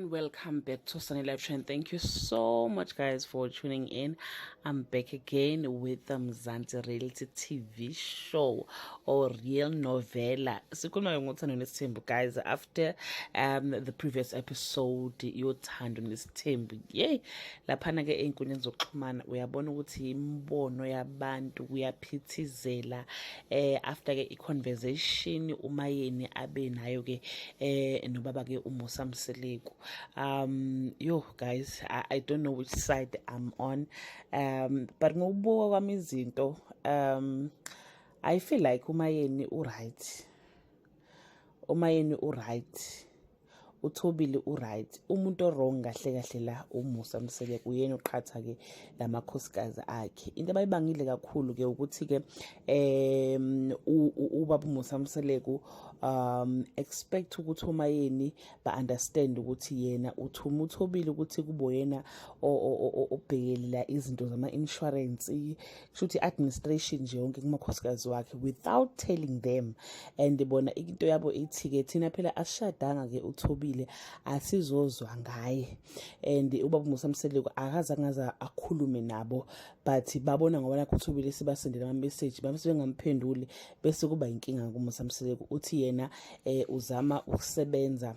and welcome back to Sunny Live Trend. Thank you so much, guys, for tuning in. I'm back again with the Mzansi Reality TV show or real novela. Guys, after the previous episode, yothando nesithembu. Yay! Laphana ke ey'nkundleni zokuxhumana uyabona ukuthi imbono yabantu kuyaphithizela after ke i-conversation umayeni abe nayo ke nobaba ke uMusa Mseleku. Yo guys, I don't know which side I'm on, but ngokubuka kwami izinto, I feel like umayeni uright, uThobile uright. Umuntu orong kahle kahle la uMusa Mseleku, uyena oqhatha ke lamakhosikazi akhe. Into abayibangile kakhulu ke ukuthi ke ubaba uMusa Mseleku expect ukuthi umayeni ba-understand ukuthi yena uthuma uThobile ukuthi kubo yena obhekelela izinto zama-insurance, kushuthi i-administration nje yonke kumakhosikazi wakhe without telling them. And bona into yabo ithi-ke thina phela asishadanga-ke uThobile asizozwa ngaye, and ubaba uMusa Mseleku akazange akhulume nabo, but babona ngoba nakho uThobile sibasendela ama-message base bengamphenduli bese kuba inkinga kuMusa Mseleku. Uthi yena uzama ukusebenza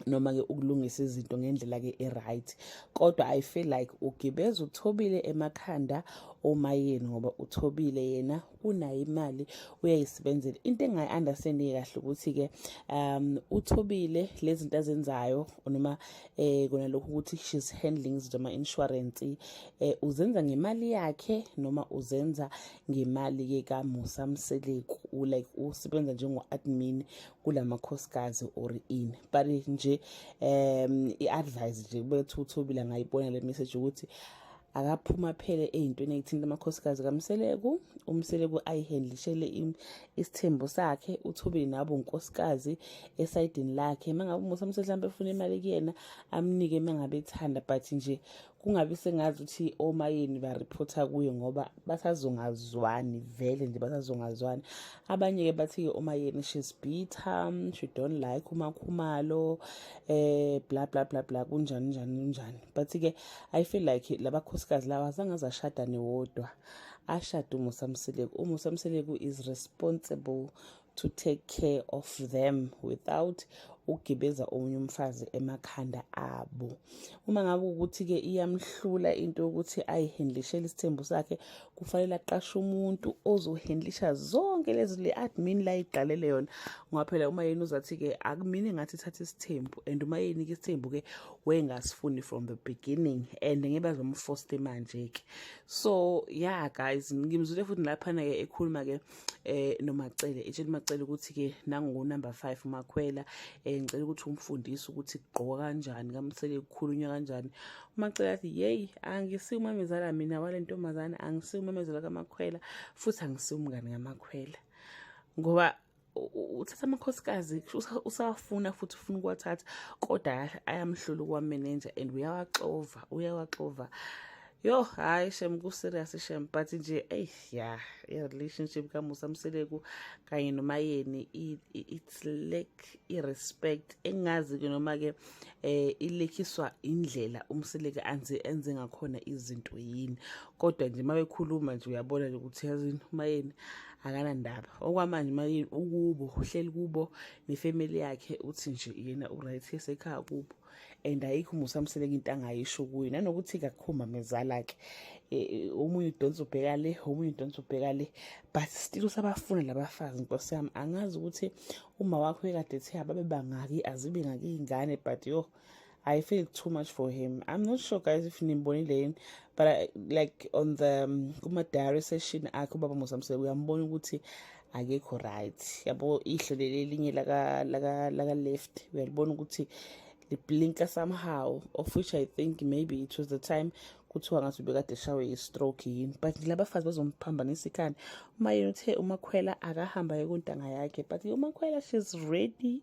noma ke ukulungisa izinto ngendlela ke e-right, kodwa I feel like ugibeza uThobile emakhanda omayeni ngoba uThobile yena unayo imali uyayisebenzela. Into engayi-understand kahle ukuthi ke uThobile lezi zinto azenzayo noma kona lokhu ukuthi she's handling izinto ama-insurance uzenza ngemali yakhe noma uzenza ngemali ke kaMusa Mseleku, like usebenza njengo-admin kulamakhosikazi or ini. But nje i-advice nje bethu uThobile angayibona le message ukuthi akaphuma phele ey'ntweni ey'thinta amakhosikazi kaMseleku, uMseleku ayihandlishele isithembu sakhe, uThobile nabo unkosikazi esayidini lakhe. Uma ngabe uMusa Mseleku mhlawumbe efuna imali kuyena amnike uma ngabe ethanda, but nje kungabi sengazi ukuthi omayeni barephotha kuyo ngoba basazongazwani, vele nje basazongazwani. Abanye-ke bathi-ke omayeni she's bitter, she don't like uMakhumalo, bla bla bla bla, kunjani njani njani. But-ke I feel like labakhosikazi lawa azange azashada newodwa, ashada uMusa Mseleku. uMusa Mseleku is responsible to take care of them without ugibeza omunye umfazi emakhanda abo. Uma ngabe ukuthi-ke iyamhlula into yokuthi ayihandlishele isithembu sakhe, kufanele aqashe umuntu ozohandlisha zonke lezi le-admin la iqalele yona, ngoba phela umayeni uzathi-ke akumina engathi ithatha isithembu, and umayeni-ke isithembu-ke wengasifuni from the beginning and ngeke bazomforce manje-ke. So yeah guys, ngimzule futhi laphana-ke ekhuluma-ke noMacele, etshela uMacele ukuthi-ke nangu number 5 uMakhwela, ngicela ukuthi umfundise ukuthi kugqokwa kanjani kaMseleku, kukhulunywa kanjani. uMacele athi yeyi, angisiyo umamezala mina wale ntombazane, angisiyo umamezala kaMakhwela, futhi angisiyo umngane kaMakhwela, ngoba uthatha amakhosikazi usafuna futhi ufuna ukuwathatha, kodwa ayamhlula ukuwamenenja and uyawaxova. Yo, hayi shem, ku-serious shem, but nje i-relationship kaMusa Mseleku kanye nomayeni it's lack i-respect. Engazi-ke noma-ke ilekhiswa indlela uMseleku enze ngakhona izinto yini, kodwa nje uma bekhuluma nje uyabona nje ukuthi yazini umayeni akanandaba. Okwamanje umayeni ukubo, uhleli kubo nefamily yakhe, uthi nje yena uright esekhaya kubo, and ayikho uMusa Mseleku into angayisho kuye, nanokuthi kakhuma mezala-ke omunye udonsa ubheka le, omunye udonsa ubheka le, but still usabafuna labafazi. Nkosi yami, angazi ukuthi uma wakho ekade ethe ababe bangaki azibe ngaki iy'ngane, but yo, I feel too much for him. I'm not sure guys if nimbonile yini, but like on the kuma-diary session akhe ubaba Musa Mseleku uyambona ukuthi akekho right. Yabo ihlo lelinye laka left uyalibona ukuthi blinker somehow, of which I think maybe it was the time kuthiwa ngathi ubekade eshawe i-stroke yini, but labafazi bazomphambanisa ikhanda. Umayeni uthe uMakhwela akahamba kuntanga yakhe, but uMakhwela she is ready.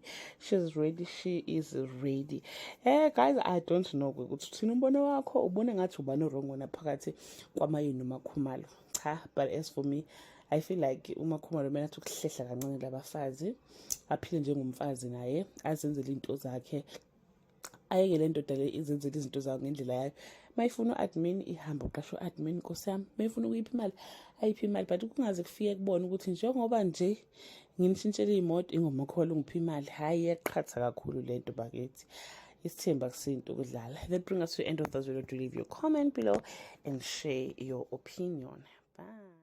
Guys, I don't know ukuthi thina umbono wakho ubona ngathi ubani wrong wona phakathi kwamayeni noMakhumalo. Cha, but as for me, I feel like uMakhumalo kumele athi ukuhlehla kancane labafazi, aphile njengomfazi naye azenzele into zakhe, ayeke le ndoda le izenzele izinto zayo ngendlela yayo. Uma ifuna u-admin ihambe uqashe u-admin, nkosi yami. Uma ifuna ukuyipha imali ayiphi imali, but kungaze kufike kubona ukuthi njengoba nje ngimshintshele iy'moto ingomakhola ungipha imali. Hhayi, iyaqhatha kakhulu le nto bakithi. Isithembu akusinto ukudlala. That brings us to the end of this video. Do leave your comment below and share your opinion. Bye.